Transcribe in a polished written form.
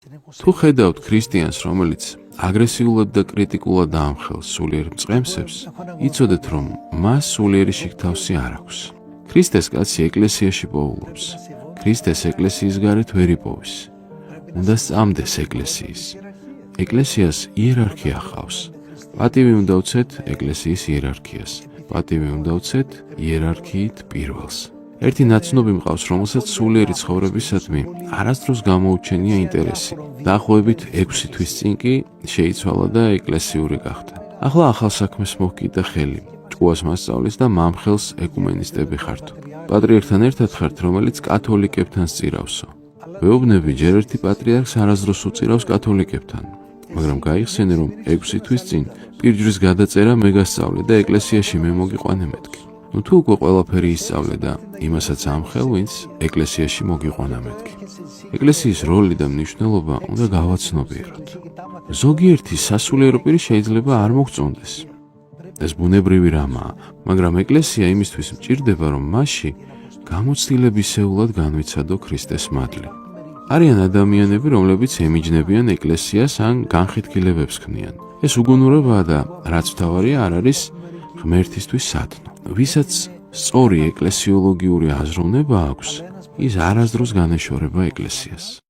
თუ ხედავთ ქრისტიანს, რომელიც აგრესიულად და კრიტიკულად დაამხელს სულიერ მწყემსებს, იცოდეთ, რომ მას სულიერი შიგთავსი არ აქვს. ქრისტეს კაცი ეკლესიაში პოულობს. ქრისტეს ეკლესიის გარეთ ვერ იპოვის. უნდა სწამდეს ეკლესიის. ეკლესიას იერარქია ჰყავს. პატივი უნდა უცეთ ეკლესიის იერარქიას. პატივი უნდა უცეთ იერარქიით პირველს. ერთი ნაცნობი მყავს, რომელსაც სულიერი ცხოვრებისადმი არასდროს გამოუჩენია ინტერესი. დაახლოებით 6 თვის წინ კი შეიცვალა და ეკლესიური გახდა. ახლა ახალ საქმეს მოჰკიდა ხელი. ჭკუას მასწავლის და მამხელს ეკუმენისტები ხართ. პატრიარქთან ერთად ხართ, რომელიც კათოლიკებთან სწირავსო. ვეუბნები, ჯერ ერთი პატრიარქს არასდროს უწირავს კათოლიკებთან, მაგრამ გაიხსენე, რომ 6 თვის წინ პირჯვრის გადაწერა მე გასწავლე და ეკლესიაში მე მოგიყვანე მეთქი. თუ უკვე ყველაფერი ისწავლე და იმასაც ამხელ, ვინც ეკლესიაში მოგიყვანა მეთქი. ეკლესიის როლი და მნიშვნელობა უნდა გავაცნობიეროთ. ზოგიერთი სასულიერო პირი შეიძლება არ მოგწონდეს. ეს ბუნებრივი რამაა, მაგრამ ეკლესია იმისთვის მჭირდება, რომ მასში გამოცდილებისეულად განვიცადო ქრისტეს მადლი. არიან ადამიანები, რომლებიც ემიჯნებიან ეკლესიას ან განხეთქილებებს ქმნიან. ეს უგუნურებაა და რაც მთავარია, არ არის ღმერთისთვის სათნო. ვისაც სწორი ეკლესიოლოგიური აზროვნება აქვს, ის არასდროს განეშორება ეკლესიას.